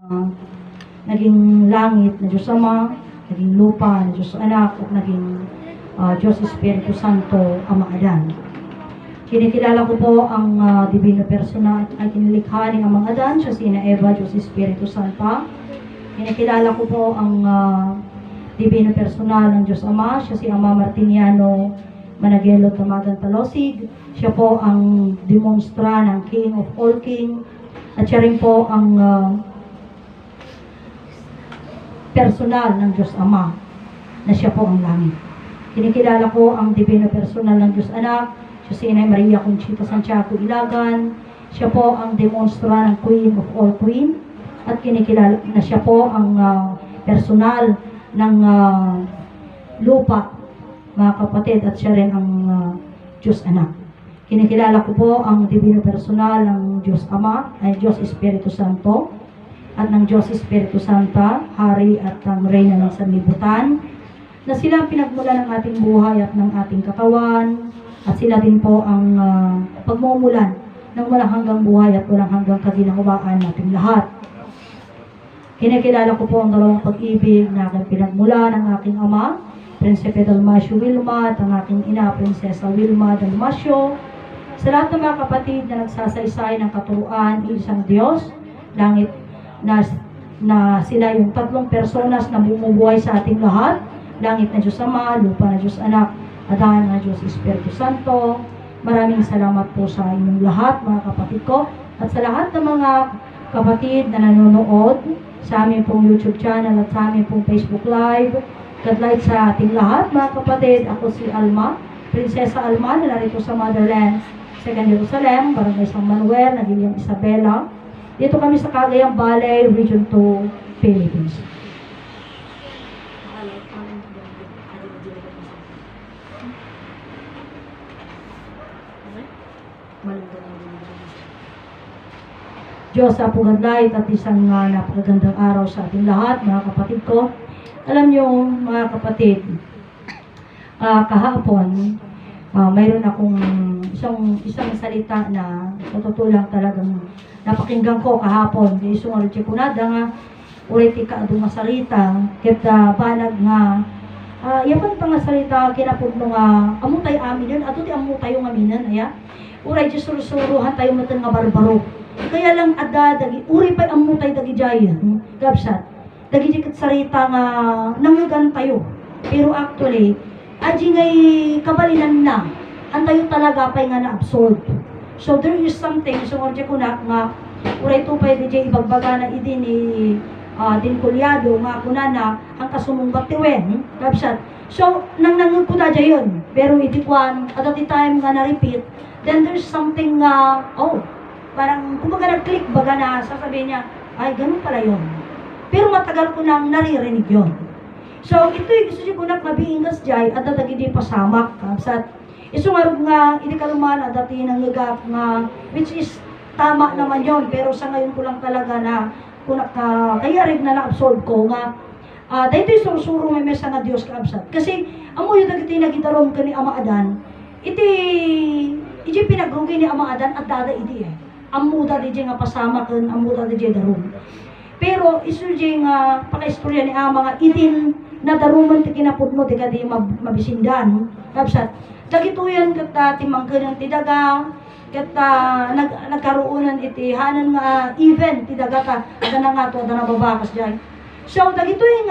uh, naging langit na Diyos Ama, naging lupa na Diyos Anak, at naging Diyos Espiritu Santo, Ama Adan. Kinikilala ko po ang Divino Persona ay kinilikha ni Amang Adan, siya si Eva, Diyos Espiritu Santa. Kinikilala ko po ang Divino Personal ng Diyos Ama, siya si Ama Martiniano Managelo Tamagan Talosig. Siya po ang demonstra ng King of all King, at siya rin po ang personal ng Diyos Ama, na siya po ang langit. Kinikilala ko ang Divino Personal ng Diyos Anak, siya si Inay Maria Conchita Santiago Ilagan. Siya po ang demonstra ng Queen of all Queen, at kinikilala na siya po ang personal ng lupa, mga kapatid, at siya rin ang Diyos Anak. Kinikilala ko po ang Divino Personal ng Diyos Ama, ay Diyos Espiritu Santo, at ng Diyos Espiritu Santa, Hari at ang Reyna ng Sanlibutan, na sila pinagmula ng ating buhay at ng ating katawan, at sila din po ang pagmumulan ng walang hanggang buhay at walang hanggang kaginhawaan nating lahat. Kinikilala ko po ang dalawang pag-ibig na aking pinagmula ng aking ama, Prinsipe Dalmasio Wilma, at ang aking ina, Prinsesa Wilma Dalmasio. Sa lahat ng mga kapatid na nagsasaysay ng katuruan, isang Diyos, langit na sila yung tatlong personas na bumubuhay sa ating lahat, langit na Diyos Ama, lupa na Diyos Anak, Adan na Diyos Espiritu Santo. Maraming salamat po sa inyong lahat, mga kapatid ko, at sa lahat ng mga kapatid na nanonood sa aming pong YouTube channel at sa aming pong Facebook Live. God light sa ating lahat, mga kapatid. Ako si Alma, Prinsesa Alma, na narito sa Motherland, Second Jerusalem, Barangay San Manuel, Nagilyang Isabela. Dito kami sa Cagayan Valley, Region 2, Philippines. Diyos sa pugadlay at isang napakagandang araw sa ating lahat, mga kapatid ko. Alam niyo, mga kapatid, kahapon, mayroon akong isang salita na natutulang talagang napakinggan ko kahapon. Di sungalit siya kunada nga, ulit ka adong masarita, kita banag nga, yaman pa nga salita, kinapudno nga, amutay amin yun, ato di amutay yung aminan, aya. Uray di surusuruhan tayo matan nga barbaro. Kaya lang dagi, uri pa'y amutay dagi jaya, gabsat. Dagi kat sarita nga, nangagan tayo. Pero actually, aji ngay kabalinan na, antayo talaga pa'y nga na-absorb. So there is something, so nga ko na, uray to pa'y di ibagbaga na idin ni din kulyado, nga kuna na, ang kasumungbat tiwen, gabsat. So, nangnangag ko na dyan yun. Pero itikwan, at the time nga na-repeat, then there's something, parang, kumbaga nag-click baga na, sasabihin niya, ay, ganun pala yun. Pero matagal ko nang naririnig yun. So, ito yung gusto siya ko nagmabiingas dyan, at datagi di pasamak, kapsat. Iso nga hindi ka luman, at dati nang ngagap nga, which is, tama naman yun, pero sa ngayon ko lang talaga na, kaya rin na na-absorb ko nga, dahil ito'y sursuro may mesa nga Diyos kaabsat. Kasi, amo yung dagiti nagidarom ka ni Ama Adan, iti pinagrugi ni Ama Adan at dada iti amuda di nga pasama kan, amuda di darum. Pero, iso di nga pakaistorya ni Ama nga, idin na daruman ti kinapudno, ti kadi mabisindan, kaabsat. Dagituyan kat timangkan ng tidaga, kat nagkaruunan iti hanan nga event, tidaga ka, ada na nga to, ada na babakas dyan. So, nagitoy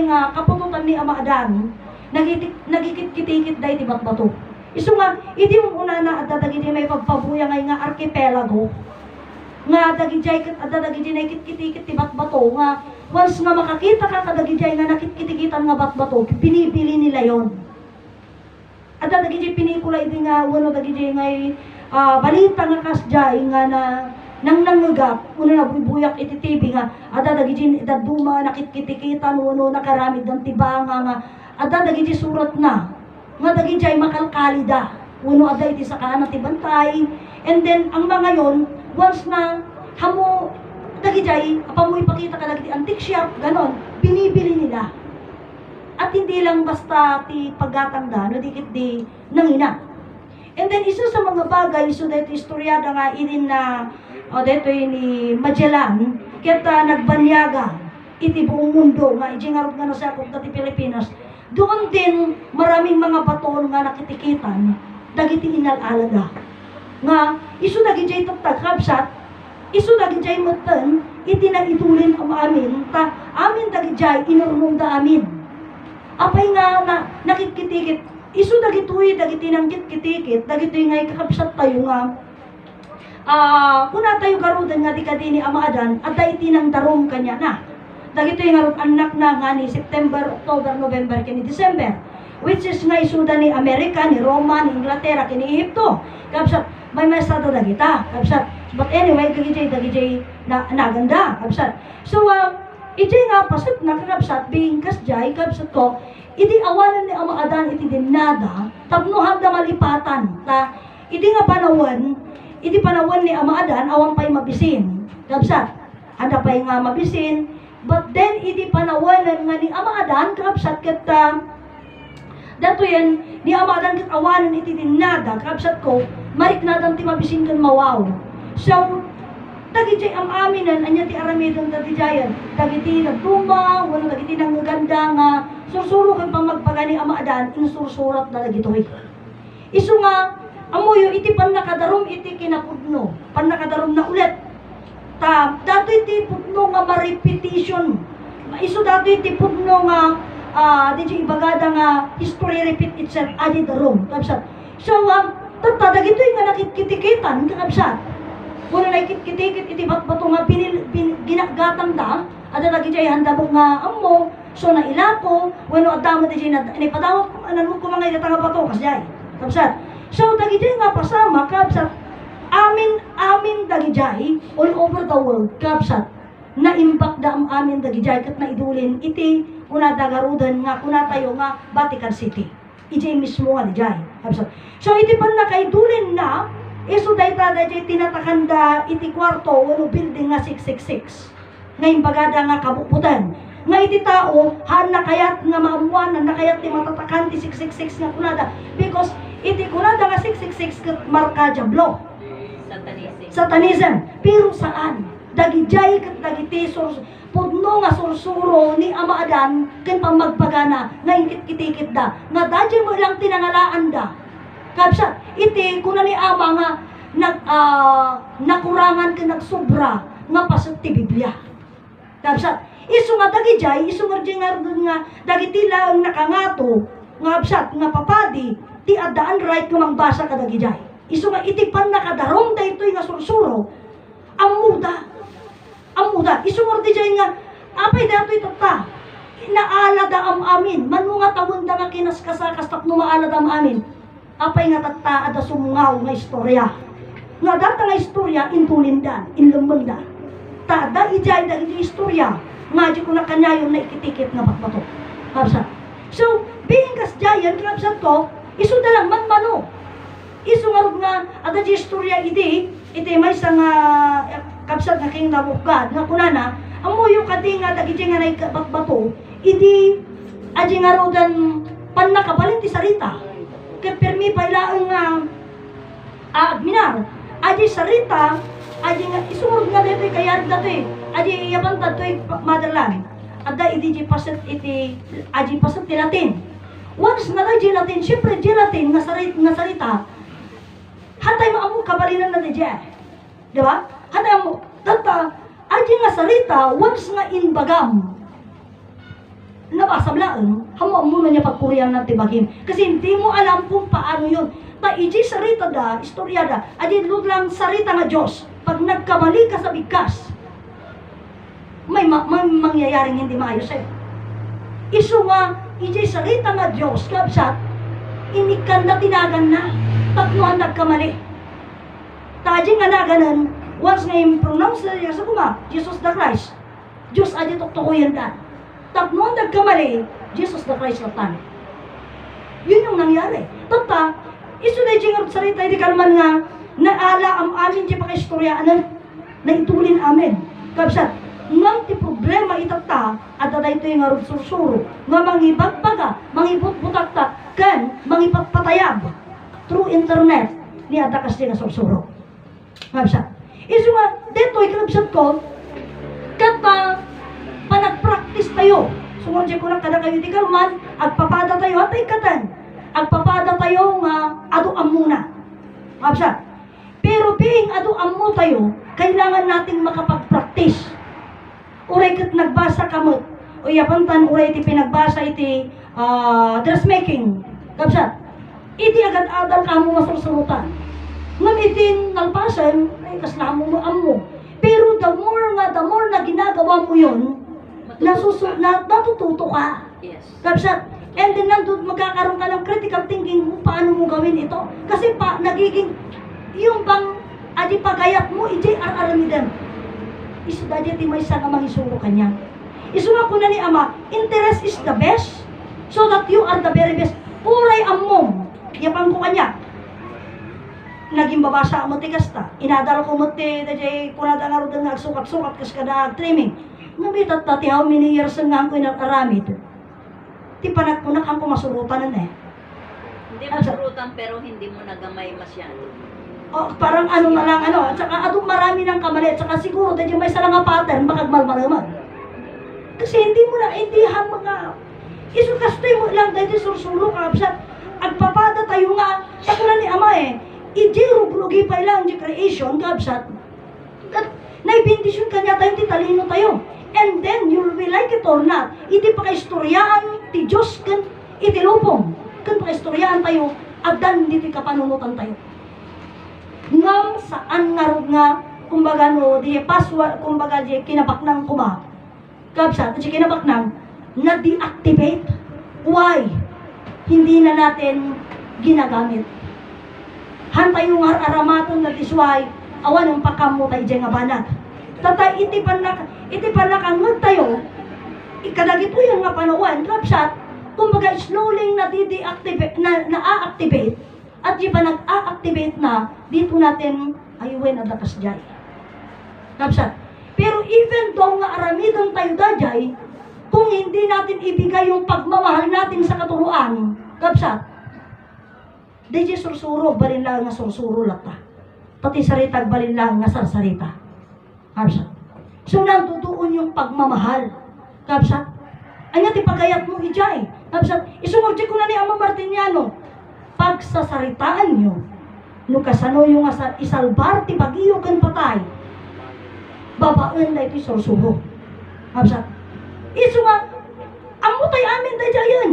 nga kapututan ni Ama Adan, nagikit-kitikit dahi ti batbato. Iso nga, hindi mo una na at dagiti may pagpabuya nga archipelago, nga dagijay at dagijay na kit-kitikit ti batbato, nga once nga makakita ka kadagijay nga nakit-kitikitan nga batbato, pinipili nila yon. At dagijay pinikula iti nga, wano dagijay nga balita nga kasjay nga na nang nangagap, una na bubuyak iti TV nga, adadagijin idaduma, nakititikitan, uno nakaramid ng tibanga nga, adadagijin surat na, nga dagijay makalkalida, uno ada iti sakaan na tibantay, and then, ang mga yon, once na, hamo, dagijay, apamoy ipakita ka dagiti antique shop, ganon, binibili nila. At hindi lang basta ti pagkatanda, no dikit di nangina. And then, isa sa mga bagay, so dito istoryada nga, irin na, dito ni Magellan, kita nagbanyaga iti buong mundo nga ijingarot nga nasakop dati Pilipinas. Doon din maraming mga baton nga nakitikitan dagiti inalalaga nga isu dagiti tatag kapsat isu dagiti meten iti nagitulin am amin ta amin dagiti inurmong da amin apay nga na nakitkitikit isu dagitoy dagiti nang kitkitikit dagiti nga kakapsat tayo nga kuna tayo garudan nga di kadini amaadan at daiti nang darom kanya na dagito yung arot anak na nga ni September, October, November, kini December. Which is nga isuda ni Amerika, ni Roma, ni Inglaterra, kini Egypto. Kapsat, may estado na kita. Kapsat, but anyway, dagijay na naganda. Kapsat. So, ijay nga pasat na kakapsat, bingkas jay, kapsat ko, idi awanan ni Amaadan iti dinada, tapnuhan da malipatan. Ta, idi nga panawan ni Amaadan, awan pa'y mabisin. Kapsat, handa pa'y nga mabisin, but then, iti panawanan nga ni Amaadan, kapsat kita, dato yan, ni Amaadan kat awanan iti dinada, kapsat ko, mariknadan ti mabisin kan mawaw. So, dagiti am aminan, anya ti aramidon dati jayan, dagiti nagtuma, wala dagiti nang ganda nga, sursuro kan pang magpagani Amaadan, insursurat na dagitoy. Isu nga, amuyo, iti pan nakadarom, iti kinapudno, pan nakadarom na ulit, dato iti putno nga ma-repetition. Iso dato iti putno nga di ibagada nga history repeat itself adi darom. Kapsat. So, tata dagito nga nakikitikitan kapsat. Wala na ikitikit iti bato nga ginagatan da, ada lagi jay handabog nga ammo, so na ilapo, wano adamo di na padawat anan ko mga itatanga bato kasjay. Kapsat. So, dagito nga pasama kapsat. Amin dagijay all over the world kapsat na impact da amin dagijay kat naidulin iti una dagarudan nga kuna tayo nga Vatican City iti mismo nga dijay kapsat. So iti pan nakaidulin na isu dayta dayjay tinatakanda iti kwarto wano building nga 666 nga imbagada nga kabuputan nga iti tao han nakayat nga maamuanan nakayat ti matatakan ti 666 nga kunada because iti kunada nga 666 kat marka jablo Satanism. Pero saan? Dagijay kat dagiti pudno nga sursuro ni Amaadan ken pamagpagana nga ingkit-kitikit da. Nga dadya mo lang tinangalaan da. Kapsat, iti kuna ni Ama nga nakurangan ken nagsobra nga pasat ti Biblia. Kapsat, isu nga dagijay, isu nga dagiti lang nakangato nga kapsat nga papadi ti addaan right nga mangbasa ka dagijay. Isu nga itipan nakadarom da ito'y nga sursuro, amuda, isu nga di nga, apay da ito'y tata, naalada am amin, manu nga tawon da nga kinaskasakas tapno maalada am amin, apay nga tata ada sumungaw nga istorya, nga data nga istorya, intulindan, inlumbanda, tada ijay da iti istorya, nga di ko na kanyayon na ikitikit nga bakbato, kapsat. So, being kasjayan, kapsat ko, isu da lang manmano, isu nga ada di istorya iti may isang kapsat nga king nabukad nga kunana amuyo kadi nga dagiti nga naikabakbato iti aji nga rodan pan nakabalin ti sarita ket permi pailaeng nga adminar aji sarita aji nga isu nga dito kaya dati aji yaban datoy madalan ada iti paset iti aji paset ti Latin once nga di Latin syempre di Latin nga sarita hatay mo amo kabalinan na diya. Di ba? Hatay mo, tata, aji nga salita, once nga inbagam, nabasablaan, hamo mo na niya pagpuriyan natin bagim. Kasi hindi mo alam kung paano yun. Ta iji sarita da, istorya da, aji lang sarita nga Diyos. Pag nagkamali ka sa bigkas, may mangyayaring hindi maayos sa'yo. Isu nga, iji sarita nga Diyos, kapsat, inikan na tinagan na, tatluhan nagkamali. Taji nga naganan, once nga pronounce na sa kuma, Jesus the Christ, Diyos aji tuktukuyan dan. Tatluhan nagkamali, Jesus the Christ latan. Yun yung nangyari. Tata, isu na yung sarita, hindi kalman nga, naala ang amin di pakaistorya, na itulin amin. Kapsat, nang ti problema itata, at ada ito yung arod sursuro, nga mangibagbaga, mangibutbutakta, kan mangipagpatayab, through internet, ni adakas din na sursuro. Kapsat. Isu nga, dito, ikalabsat ko, Isungod ko lang kada kayo di kalman, agpapada tayo, hatay katan. Agpapada tayo nga aduam muna. Mabsa. Pero being aduam mo tayo, kailangan nating makapag-practice. Uray kat nagbasa kamot, o yapantan uray iti pinagbasa iti dressmaking. Kabsat, iti agad-adal ka mo masursurutan. Ngam itin nalpasan, ay kaslamo mo amo. Pero the more na ginagawa mo yun, natututo ka. Yes. Kabsat, and then nandun magkakaroon ka ng critical thinking kung paano mo gawin ito. Kasi nagiging, yung bang, adi pagayat mo, iti ar-aramidem. Isu dadi ti may nga mangisuro kanya. Isunga ko na ni Ama, interest is the best, so that you are the very best. Uray amom, yapang ko kanya. Naging babasa mo ti kasta. Inadal ko mo ti, dadi kunada nga rin nagsukat-sukat kas kada trimming. Nabitat na ti how many years nga ko inarami ito. Ti panagpunak ang kumasurutan na eh. Hindi masurutan pero hindi mo nagamay masyado. O, parang ano na lang, ano, at saka atong marami ng kamali, at saka siguro, dahil may sarang nga pattern, makagmalmalaman. Kasi hindi mo na, hindi hang mga, isukastoy mo lang, dahil sursulo ka, absat, agpapada tayo nga, sa kuna ni Ama eh, iji ruglugi pa ilang, iji creation, kabsat, naibindisyon kanya tayo, ti talino tayo, and then, you'll be like it or not, iti pakaistoryaan, ti Diyos, kan, iti lupong, kan pakaistoryaan tayo, at dan, diti kapanunutan tayo. Ngam saan nga kumbaga no, di password, kumbaga di kinabaknang kuma. Kabsat, di kinabaknang, na deactivate. Why? Hindi na natin ginagamit. Hantay yung aramaton na disway, awan yung pakamo tayo dyan nga banat. Tatay, iti panakangod tayo, ikadagito yung nga panawan, kabsat, kumbaga slowly na di-deactivate, na-activate, at di ba nag-a-activate na, dito natin ayuin at lakas dyan. Kapsat. Pero even though nga aramidon tayo dajay, kung hindi natin ibigay yung pagmamahal natin sa katuruan, kapsat, di sursuro, balin lang nga sursuro lata. Pati saritag balin lang nga sarsarita. Kapsat. So nantutuon yung pagmamahal. Kapsat. Anya ti pagayat mo ijay. Kapsat. Isungod ko na ni Ama Martiniano, pagsasaritaan nyo, no kasano yung isalbar ti pag-iyo kan patay, babaan na ito'y sursuro. Kapsat, iso nga, amutay amin na dyan.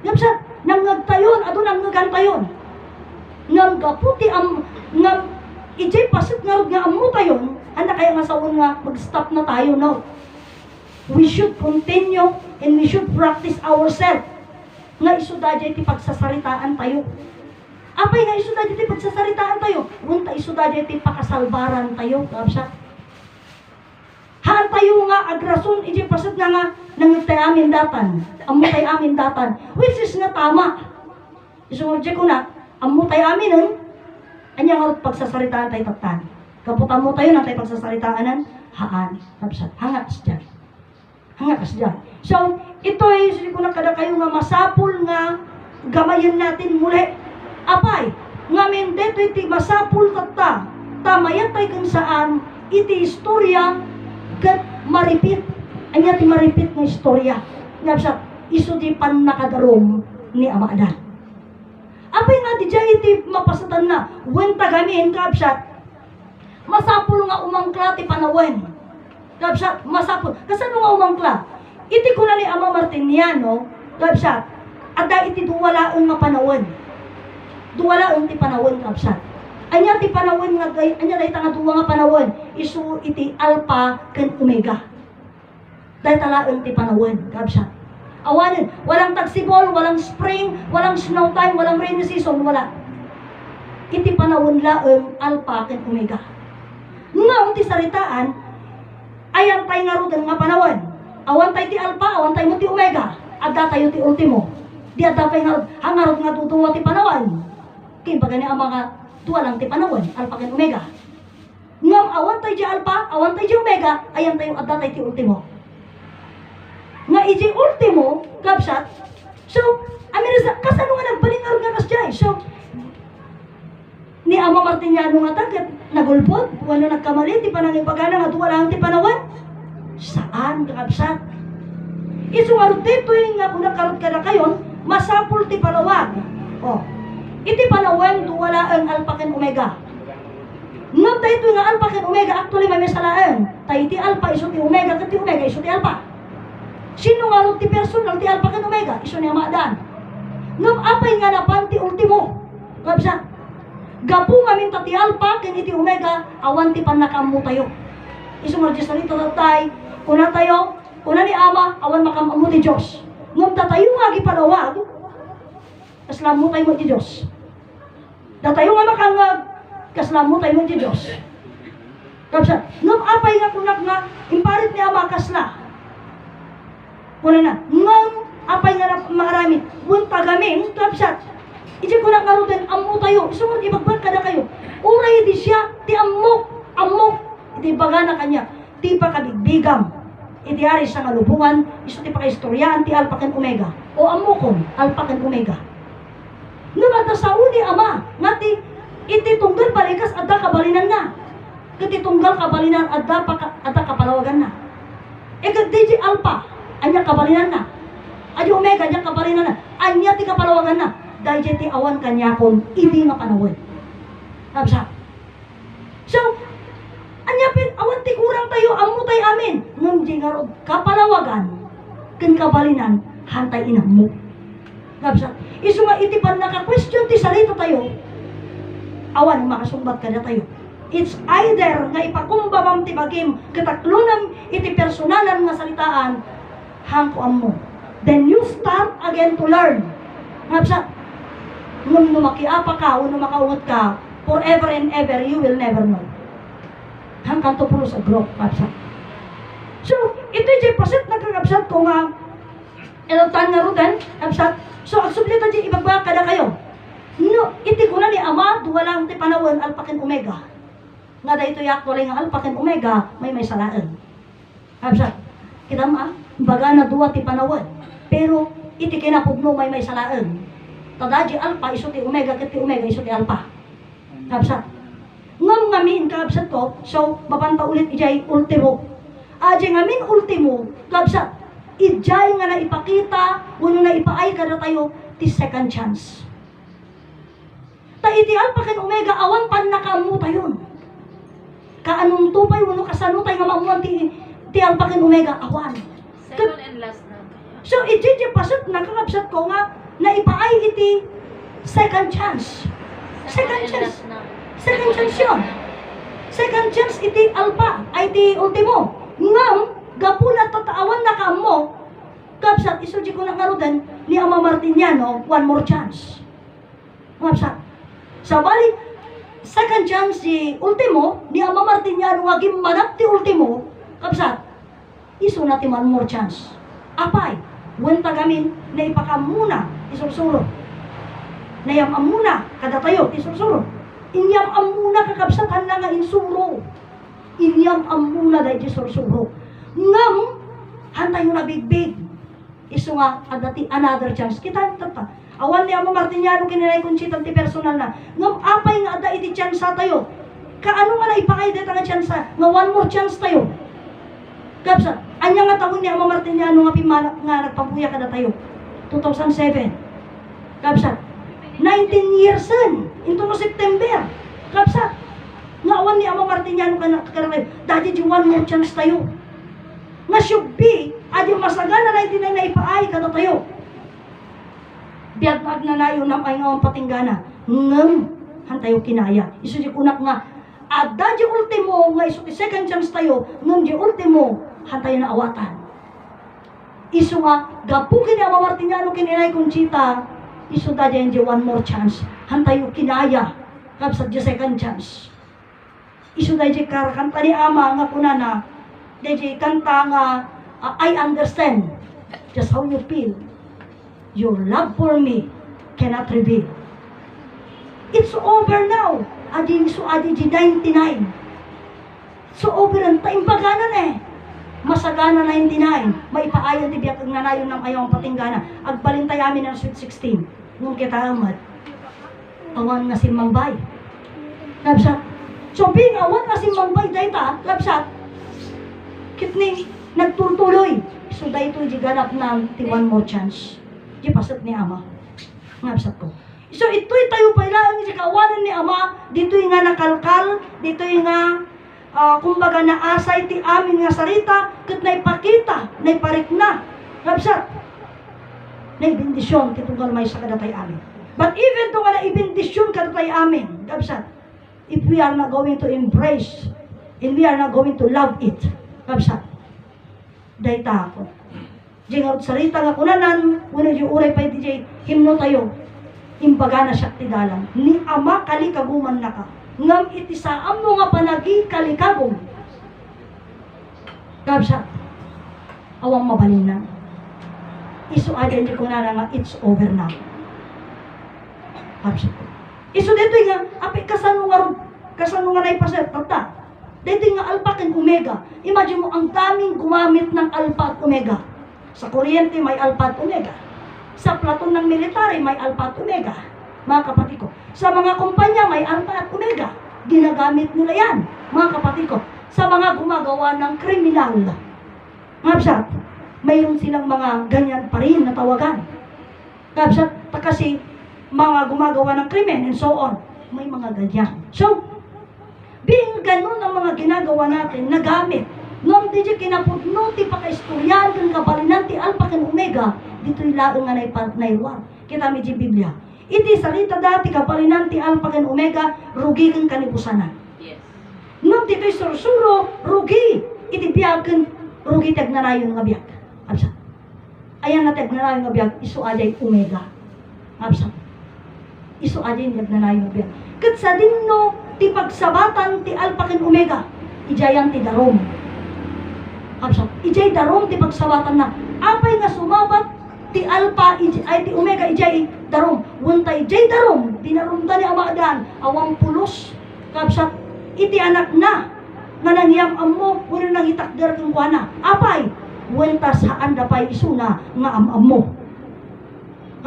Kapsat, nangagtayon, ato nangagantayon. Ngam gaputi, ngam, ijay pasit nga rin nga amutayon, anda kaya nga sawon nga, mag-stop na tayo now. We should continue and we should practice ourselves. Nga isuda dyan ti pagsasaritaan tayo. Apay nga isuda dyan ti pagsasaritaan tayo. Unta isuda dyan ti pakasalbaran tayo. Kapsat. Haan tayo nga agrason, iji pasat nga nangitay amin datan. Amutay amin datan. Which is nga tama. Isungod ko na, amutay amin nun, anya nga pagsasaritaan tayo tatan. Kaputan mo tayo na tayo pagsasaritaan haan. Kapsat. Hangat dyan. Hangat dyan. So, ito ay sige ko na kada kayo nga masapul nga gamayan natin muli. Apay, nga men deto iti masapul tatta. Tamayat tayo kung saan iti istorya kat maripit. Anya ti maripit nga istorya. Nga sa iso di pan nakadarom ni Ama Adan. Apay nga di dyan iti mapasatan na. When tagamin kapsat, masapul nga umangkla ti panawen. Kapsat, masapul. Kasano nga umangkla? Iti ko na ni Ama Martiniano, kapsat, ada iti duwalaong nga panawon. Duwalaong ti panawon, kapsat. Anya ti panawon nga, anya dahi nga duwa nga panawon, isu iti alpha ken omega. Dahi talaong ti panawon, kapsat. Awanin, walang tagsibol, walang spring, walang snow time, walang rainy season, wala. Iti panawon laong alpha ken omega. Nga ti saritaan, ayan tayo nga rudan nga panawon. Awan tayo ti alpha, awan tayo mo ti omega. Adda tayo ti ultimo. Di adda tayo hangarot nga tutuwa ti panawan. Kaya baga ni Ama nga, tuwa lang ti panawan, alpha ken omega. Ngam awan tayo ti alpha, awan tayo ti omega, ayan tayo adda tayo ti ultimo. Nga iti ultimo, kapsat, so, amin kasano nga nagbalingar nga kasjay. So, ni Ama Martiniano nga tagat, nagulpot, wala nagkamali, ti panangipagana nga tuwa lang ti panawan. Saan kakabsat? Isu nga dito nga kung nakarot ka na kayon, masapul ti palawag. O, iti palawan wala ang alpha ken omega. Ngam dito nga alpha ken omega actually may masalaan. Tayo ti alpha iso ti omega ken ti omega iso ti alpha. Sino nga ti personal ti alpha ken omega iso ni Amadan. Ngam apay nga napan ti ultimo. Kapsa. Gapu nga minta ti alpha ken iti omega awan ti panakamu tayo. Iso nga Diyos nito tatay. Kuna tayo, kuna ni Ama awan makamamu ti Diyos. Ngam tatayo nga gipalawag. Kaslamutay mo ti Diyos. Datayo nga makangag, kaslamutay mo ti Diyos. Kapsa, ngam apay nga kunak nga, imparit ni Ama kasla. Kuna na, ngam apay nga marami, bunta gamin, kapsa, iti kunak nga rin, amu tayo, isunod ibagbar ka na kayo. Uray di siya, ti amok, iti baga na kanya, ti pa kabigbigam. Iti ari sa kalubungan, iso ti pakaistoryahan, ti alpha ken omega. O amokon, alpha ken omega. Ngam sa uni Ama, ngati iti tunggal balikas adda kabalinan na. Iti tunggal kabalinan adda kapalawagan na. DJ alpha, anya kabalinan na. Adi omega, anya kabalinan na. Anya ti kapalawagan na. Dahil ti awan kanya kon, hindi nga panawin. Kapsa. So, anya pin, awan ti kurang tayo, amu tayo amin. Ngam di nga rod, kapalawagan, ken kabalinan, hantay inam mo. Kapsa. Isu nga iti pan naka-question ti salita tayo, awan makasumbat kada tayo. It's either nga ipakumbabam ti bagim kataklunan iti personalan nga salitaan hangkuan mo. Then you start again to learn. Ngapsa, nung makiapa ka o nung makaungot ka, forever and ever you will never know. Hanggang to pulo sa growth. Ngapsa. So, ito yung pasit nagkakapsat ko nga elotan nga rugan, kapsat. So, ang sublita dyan, ibagba kada kayo. No, iti ko na ni Ama, duwalang ti panawan, alpha ken omega. Nga da ito yak walay nga alpha ken omega, may salaan. Kapsat, kita ma, baga na duwa ti panawan. Pero, iti kinapugno may salaan. Tadaji alpha, iso ti omega, ket ti omega, iso ti alpha. Kapsat. Ngam ngamin, kapsat ko, so, mapanta ulit ijay ultimo. Aji ngamin ultimo, kapsat. Ijay nga na ipakita, uno na ipaay kada tayo, ti second chance. Ta iti alpha ken omega, awan pan nakamu tayon. Kaanong tupay, uno kasanutay nga mamuan ti alpha ken omega, awan. Second and last na. So, iti pasat, nakakapsat ko nga, na ipaay iti second chance. Second chance. Second chance yun. Second chance iti alpha, ay iti ultimo. Ngam, gapula tataawan na ka mo, kapsat, isuji ko na ngarudan ni Ama Martiniano, one more chance. Kapsat. Sa balik, second chance si ultimo, ni Ama Martiniano, wagim manap ti ultimo, kapsat, iso natin one more chance. Apay, when tagamin, na ipakamuna, isursuro. Nayam amuna, kada tayo, isursuro. Inyam amuna, kakapsatan na nga insuro. Inyam amuna, dahil isursuro. Ngam, hantay mo na bigbig. Iso nga, adati another chance. Kita, tata. Awan ni Ama Martiniano, kinilay konsitan ti personal na. Ngam, apay nga ada iti chance tayo. Kaano nga na ipakay dito nga chance nga one more chance tayo. Kapsa, anya nga tawon ni Ama Martiniano nga pimana nga nagpampuya kada tayo. 2007. Kapsa, 19 years into no September. Kapsa, nga awan ni Ama Martiniano kada tayo. Dati di one more chance tayo. Nga should be, adi masagana na itinay na ipaay kada tayo. Biyag magnanayo na ay nga patinggana. Ngam, hantayo kinaya. Iso di kunak nga, adda di ultimo, nga iso di second chance tayo, ngam di ultimo, hantayo na awatan. Iso nga, gapu kini Ama Martiniano kininay Conchita, iso da di one more chance, hantayo kinaya, kapsa di second chance. Iso da di karakanta ni Ama, nga kunana, DJ kanta nga, I understand just how you feel. Your love for me cannot reveal. It's over now. Adi 99. So over ang taimbaganan eh. Masagana 99. May paayan ti biyak ang nanayon ng ayaw ang patinggana. Agbalintay amin ng sweet 16. Nung kita amat. Awan nga si Mangbay. Labsat. So being awan nga si Mangbay dahita, labsat. Kitni, nagtutuloy. So dahito di ganap na ti one more chance. Di pasat ni Ama. Ngabsat ko. So ito'y tayo pailaan ni kawanan ni Ama, dito'y nga nakalkal, dito'y nga kumbaga naasay ti amin nga sarita, kat naipakita, naiparikna. Ngabsat. Naibindisyon, kitunggal may sa kadatay amin. But even to nga naibindisyon kadatay amin, ngabsat, if we are not going to embrace, and we are not going to love it, ngabsat, dayta ako. Diyan nga sarita nga kunanan, muna yung uray pa iti himno tayo, imbaga na siya tidalang, ni Ama kalikaguman na ka, ngam iti saam mo nga panagi kalikagong. Ngabsat, awang mabalin na. Isu adan di kunana nga it's over now. Ngabsat ko. Isu dito nga, api kasan mo nga naipaset, tata. Dito nga alpha and omega. Imagine mo, ang daming gumamit ng alpha at omega. Sa kuryente may alpha at omega. Sa platon ng military may alpha at omega. Mga kapatid ko. Sa mga kumpanya may alpha at omega. Ginagamit nila yan, mga kapatid ko. Sa mga gumagawa ng kriminal. Ngabsat, mayroon silang mga ganyan pa rin na tawagan. Ngabsat, kasi mga gumagawa ng krimen and so on. May mga ganyan. So, being ganun ang mga ginagawa natin, nagamit. Nung di kinapudno, ti pakaistoryan, kang kabalinan, ti alpha kan omega, dito'y laong nga naiwar. Kita mi di Biblia. Iti salita dati, kabalinan, ti alpha kan omega, rugi kang kanibusanan. Yes. Nung dito'y sursuro, rugi. Iti biyagan, rugi tagnarayon nga biyag. Absa. Ayan na tagnarayon nga biyag, isu aday omega. Absa. Isu aday tagnarayon nga biyag. Kat sa dinno, ti pagsabatan ti alpha ken omega, ijayan ti darom. Absa, ijay darom ti pagsabatan na. Apay nga sumabat ti alpha ay ti omega ijay darom. Wunta ijay darom, dinarumda ni Ama adan, awang pulos. Kabsat, iti anak na nangyam ammo, wala nang itakder kang kuana. Apay, wunta saan da pay isuna nga ammo.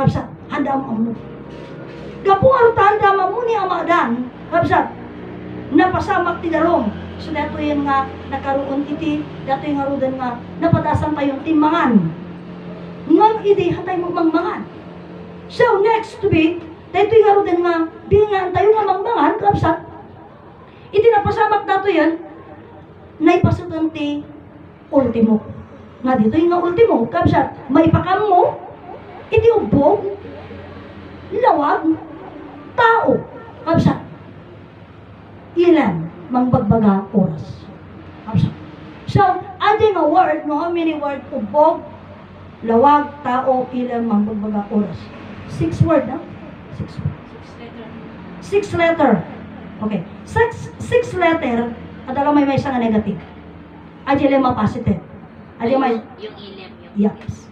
Kabsat, handa ammo. Gapong arutanda mo ni Ama adan, kabsat, napasamak ti darom. So dato yung nga nakaroon iti, dato yung nga rudan nga napadasan tayong timmangan. Ngam iti hatay mo mangmangan. So next to be, dato yung nga rudan nga bingan tayo nga mangmangan, kapsat. Iti napasamak dato yan, naipasutan ti ultimo. Nga dito yung nga ultimo, kapsat, maipakam mo, iti ubog, lawag, tao, kapsat. Ilan mangbagbaga oras. So, adding a word, no, how many word? Ubog, lawag, tao, ilan mangbagbaga oras. 6 word, no? 6 word. 6 letter. Okay. 6 letter, adala may isang negative. Adila may positive. Adila may... Yung ilim. Yes.